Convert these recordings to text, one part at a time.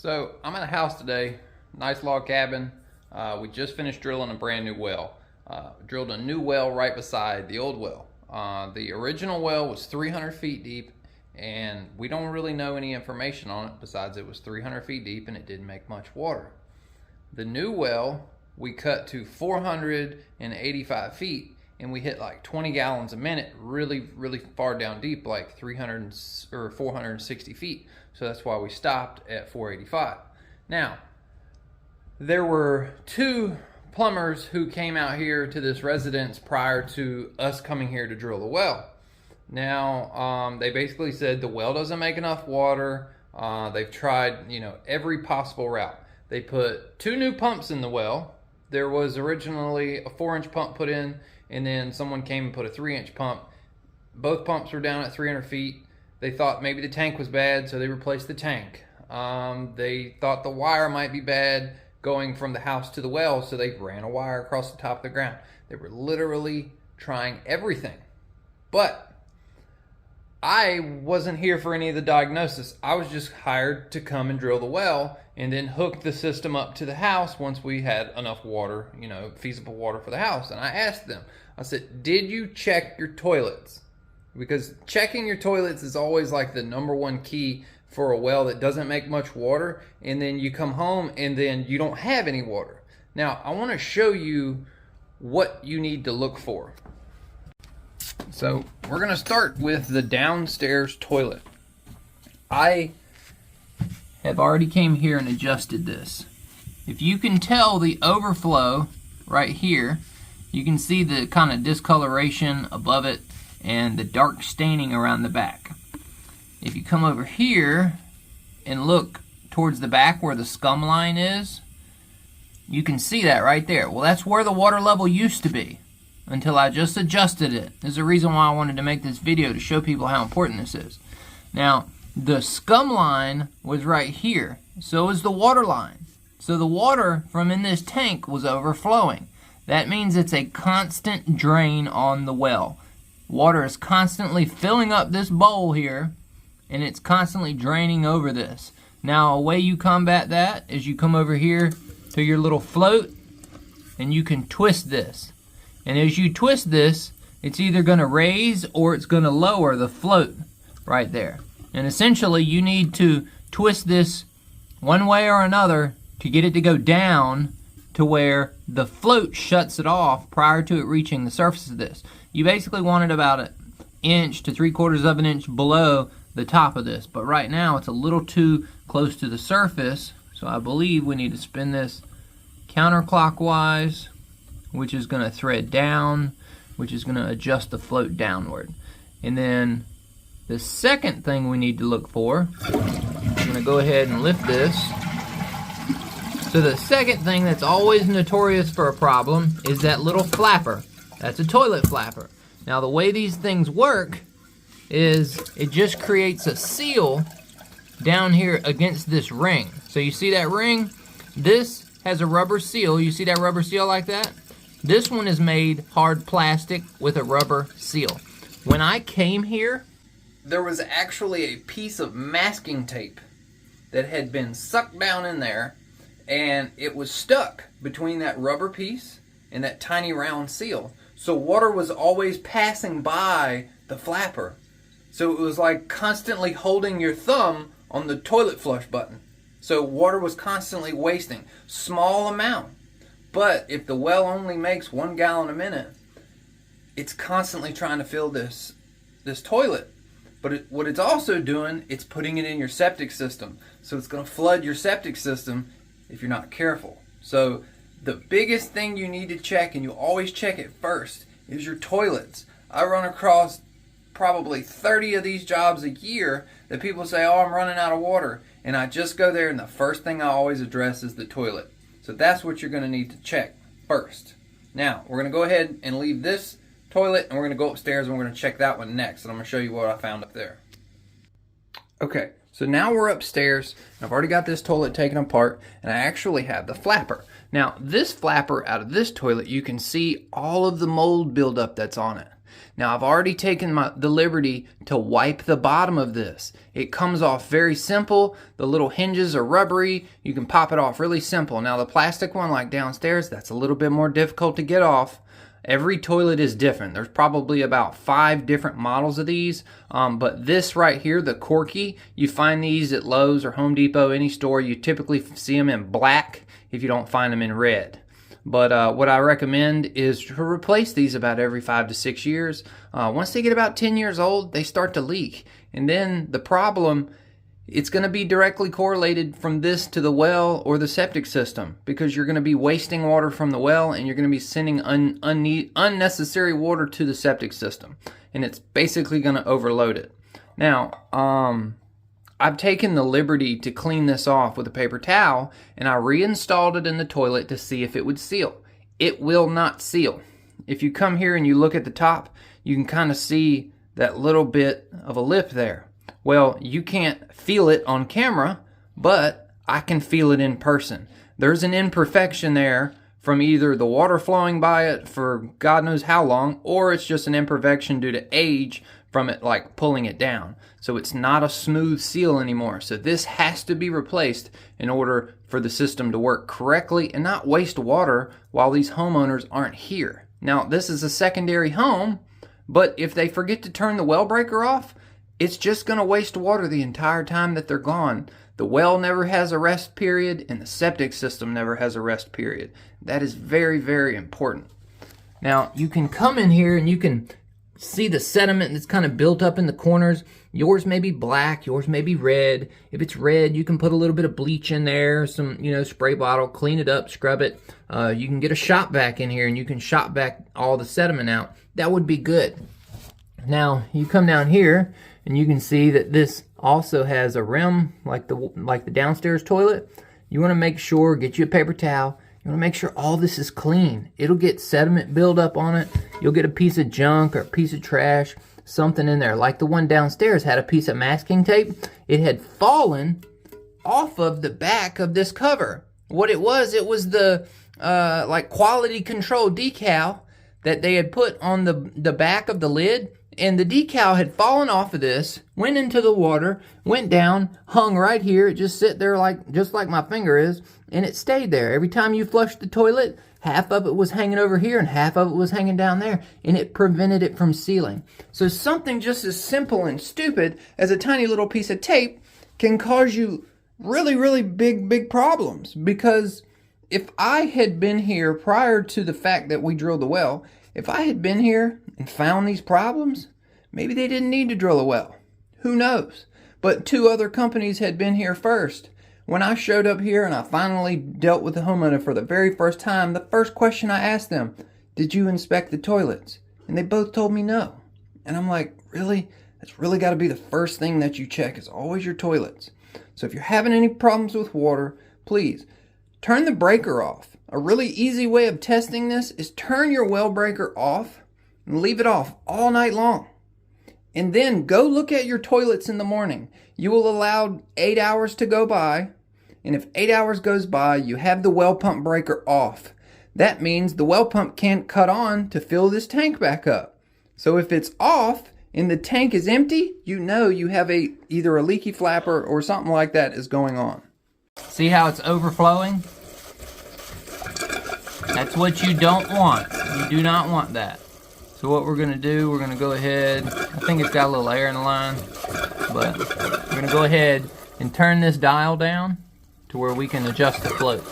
So I'm at a house today, nice log cabin. We just finished drilling a brand new well. Drilled a new well right beside the old well. The original well was 300 feet deep, and we don't really know any information on it besides it was 300 feet deep and it didn't make much water. The new well we cut to 485 feet, and we hit like 20 gallons a minute, really far down deep, like 300 or 460 feet. So that's why we stopped at 485. Now, there were two plumbers who came out here to this residence prior to us coming here to drill the well. Now, they basically said the well doesn't make enough water. They've tried, every possible route. They put two new pumps in the well. There was originally a 4-inch pump put in, and then someone came and put a 3-inch pump. Both pumps were down at 300 feet. They thought maybe the tank was bad, so they replaced the tank. They thought the wire might be bad going from the house to the well, so they ran a wire across the top of the ground. They were literally trying everything. But I wasn't here for any of the diagnosis. I was just hired to come and drill the well and then hook the system up to the house once we had enough water, feasible water for the house. And I asked them, I said, did you check your toilets? Because checking your toilets is always like the #1 key for a well that doesn't make much water, and then you come home and then you don't have any water. Now, I want to show you what you need to look for. So we're going to start with the downstairs toilet. I have already came here and adjusted this. If you can tell the overflow right here, you can see the kind of discoloration above it and the dark staining around the back. If you come over here and look towards the back where the scum line is, you can see that right there. Well, that's where the water level used to be until I just adjusted it. There's a reason why I wanted to make this video, to show people how important this is. Now, the scum line was right here. So is the water line. So the water from in this tank was overflowing. That means it's a constant drain on the well. Water is constantly filling up this bowl here, and it's constantly draining over this. Now, a way you combat that is you come over here to your little float, and you can twist this. And as you twist this, it's either going to raise or it's going to lower the float right there. And essentially, you need to twist this one way or another to get it to go down to where the float shuts it off prior to it reaching the surface of this. You basically want it about 1 inch to 3/4 of an inch below the top of this. But right now, it's a little too close to the surface. So I believe we need to spin this counterclockwise, which is going to thread down, which is going to adjust the float downward. And then the second thing we need to look for, I'm going to go ahead and lift this. So the second thing that's always notorious for a problem is that little flapper. That's a toilet flapper. Now, the way these things work is it just creates a seal down here against this ring. So you see that ring? This has a rubber seal. You see that rubber seal like that? This one is made hard plastic with a rubber seal. When I came here, there was actually a piece of masking tape that had been sucked down in there, and it was stuck between that rubber piece and that tiny round seal. So water was always passing by the flapper. So it was like constantly holding your thumb on the toilet flush button. So water was constantly wasting. Small amount. But if the well only makes 1 gallon a minute, it's constantly trying to fill this toilet. But what it's also doing, it's putting it in your septic system. So it's going to flood your septic system if you're not careful. So the biggest thing you need to check, and you always check it first, is your toilets. I run across probably 30 of these jobs a year that people say, oh, I'm running out of water. And I just go there, and the first thing I always address is the toilet. So that's what you're going to need to check first. Now, we're going to go ahead and leave this toilet, and we're going to go upstairs, and we're going to check that one next. And I'm going to show you what I found up there. Okay, so now we're upstairs, and I've already got this toilet taken apart, and I actually have the flapper. Now, this flapper out of this toilet, you can see all of the mold buildup that's on it. Now I've already taken the liberty to wipe the bottom of this. It comes off very simple. The little hinges are rubbery. You can pop it off really simple. Now the plastic one like downstairs, that's a little bit more difficult to get off. Every toilet is different. There's probably about 5 different models of these, but this right here, the Corky, you find these at Lowe's or Home Depot, any store. You typically see them in black if you don't find them in red. But what I recommend is to replace these about every 5 to 6 years. Once they get about 10 years old, they start to leak. And then the problem, it's going to be directly correlated from this to the well or the septic system, because you're going to be wasting water from the well and you're going to be sending unnecessary water to the septic system. And it's basically going to overload it. Now, I've taken the liberty to clean this off with a paper towel, and I reinstalled it in the toilet to see if it would seal. It will not seal. If you come here and you look at the top, you can kind of see that little bit of a lip there. Well, you can't feel it on camera, but I can feel it in person. There's an imperfection there from either the water flowing by it for God knows how long, or it's just an imperfection due to age from it like pulling it down. So it's not a smooth seal anymore. So this has to be replaced in order for the system to work correctly and not waste water while these homeowners aren't here. Now, this is a secondary home, but if they forget to turn the well breaker off, it's just going to waste water the entire time that they're gone. The well never has a rest period, and the septic system never has a rest period. That is very, very important. Now, you can come in here and you can see the sediment that's kind of built up in the corners. Yours may be black, yours may be red. If it's red, you can put a little bit of bleach in there, some, spray bottle, clean it up, scrub it. You can get a shop vac in here and you can shop vac all the sediment out. That would be good. Now, you come down here and you can see that this also has a rim like the downstairs toilet. You want to make sure, get you a paper towel. You want to make sure all this is clean. It'll get sediment buildup on it. You'll get a piece of junk or a piece of trash, something in there. Like the one downstairs had a piece of masking tape. It had fallen off of the back of this cover. What it was the like quality control decal that they had put on the back of the lid. And the decal had fallen off of this, went into the water, went down, hung right here. It just sit there just like my finger is, and it stayed there. Every time you flushed the toilet, half of it was hanging over here and half of it was hanging down there, and it prevented it from sealing. So something just as simple and stupid as a tiny little piece of tape can cause you really, really big problems. Because if I had been here prior to the fact that we drilled the well, if I had been here and found these problems, maybe they didn't need to drill a well. Who knows? But 2 other companies had been here first. When I showed up here and I finally dealt with the homeowner for the very first time, the first question I asked them, did you inspect the toilets? And they both told me no. And I'm like, really? That's really got to be the first thing that you check, is always your toilets. So if you're having any problems with water, please turn the breaker off. A really easy way of testing this is turn your well breaker off and leave it off all night long. And then go look at your toilets in the morning. You will allow 8 hours to go by. And if 8 hours goes by, you have the well pump breaker off. That means the well pump can't cut on to fill this tank back up. So if it's off and the tank is empty, you know you have either a leaky flapper or something like that is going on. See how it's overflowing? That's what you don't want. You do not want that. So what we're going to do, we're going to go ahead, I think it's got a little air in the line, but we're going to go ahead and turn this dial down to where we can adjust the float.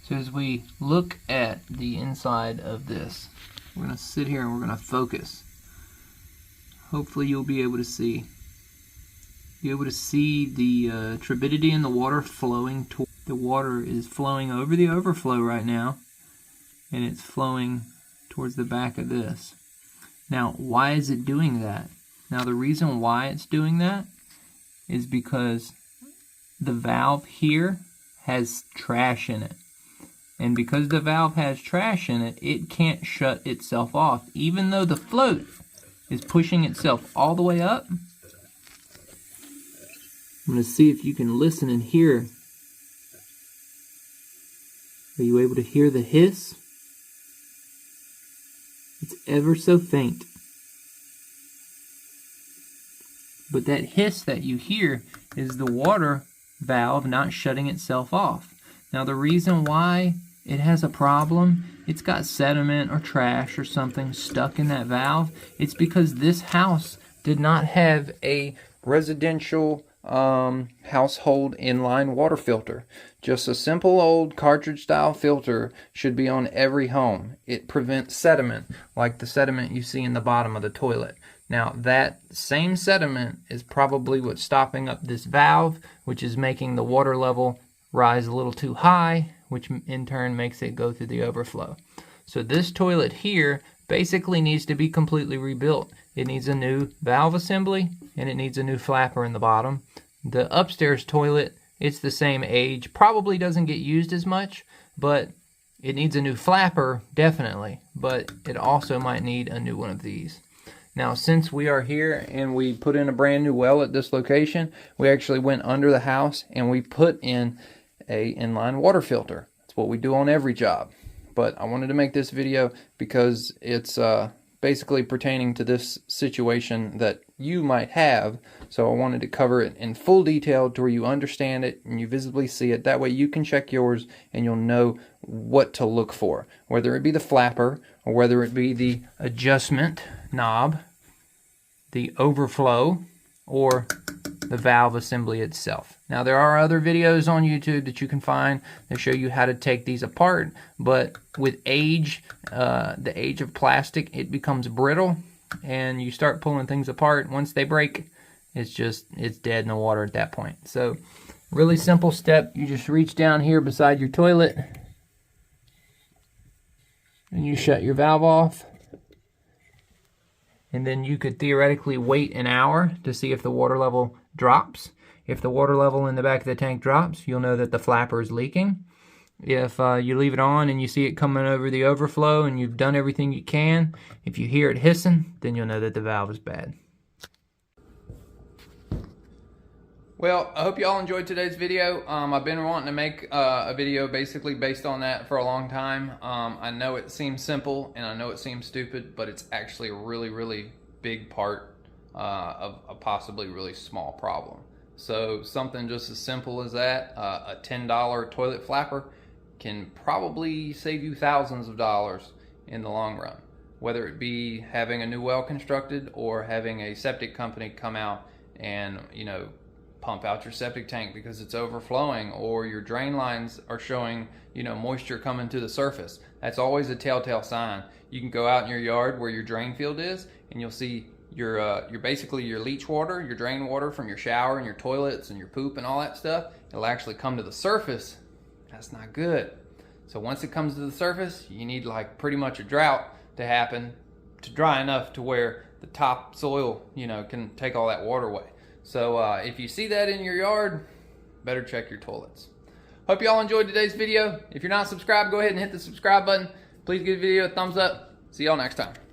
So as we look at the inside of this, we're going to sit here and we're going to focus. Hopefully you'll be able to see. Be able to see the turbidity in the water flowing. The water is flowing over the overflow right now, and it's flowing towards the back of this. Now, why is it doing that? Now, the reason why it's doing that is because the valve here has trash in it. And because the valve has trash in it, it can't shut itself off. Even though the float is pushing itself all the way up, I'm going to see if you can listen and hear Are you able to hear the hiss? It's ever so faint. But that hiss that you hear is the water valve not shutting itself off. Now the reason why it has a problem, it's got sediment or trash or something stuck in that valve. It's because this house did not have a residential household inline water filter. Just a simple old cartridge style filter should be on every home. It prevents sediment, like the sediment you see in the bottom of the toilet. Now that same sediment is probably what's stopping up this valve, which is making the water level rise a little too high, which in turn makes it go through the overflow. So this toilet here basically needs to be completely rebuilt. It needs a new valve assembly and it needs a new flapper in the bottom. The upstairs toilet, it's the same age, probably doesn't get used as much, but it needs a new flapper, definitely, but it also might need a new one of these. Now, since we are here and we put in a brand new well at this location, we actually went under the house and we put in a inline water filter. That's what we do on every job. But I wanted to make this video because it's basically pertaining to this situation that you might have. So I wanted to cover it in full detail to where you understand it and you visibly see it. That way you can check yours and you'll know what to look for. Whether it be the flapper or whether it be the adjustment knob, the overflow, or the valve assembly itself. Now there are other videos on YouTube that you can find that show you how to take these apart, but with age, the age of plastic, it becomes brittle and you start pulling things apart. Once they break, it's dead in the water at that point. So really simple step. You just reach down here beside your toilet and you shut your valve off. And then you could theoretically wait an hour to see if the water level drops. If the water level in the back of the tank drops, you'll know that the flapper is leaking. If you leave it on and you see it coming over the overflow and you've done everything you can, if you hear it hissing, then you'll know that the valve is bad. Well, I hope y'all enjoyed today's video. I've been wanting to make a video basically based on that for a long time. I know it seems simple and I know it seems stupid, but it's actually a really, really big part of a possibly really small problem. So something just as simple as that, a $10 toilet flapper can probably save you thousands of dollars in the long run. Whether it be having a new well constructed or having a septic company come out and, pump out your septic tank because it's overflowing, or your drain lines are showing, moisture coming to the surface. That's always a telltale sign. You can go out in your yard where your drain field is and you'll see your basically your leach water, your drain water from your shower and your toilets and your poop and all that stuff. It'll actually come to the surface. That's not good. So once it comes to the surface, you need like pretty much a drought to happen to dry enough to where the top soil, can take all that water away. So if you see that in your yard, better check your toilets. Hope y'all enjoyed today's video. If you're not subscribed, go ahead and hit the subscribe button. Please give the video a thumbs up. See y'all next time.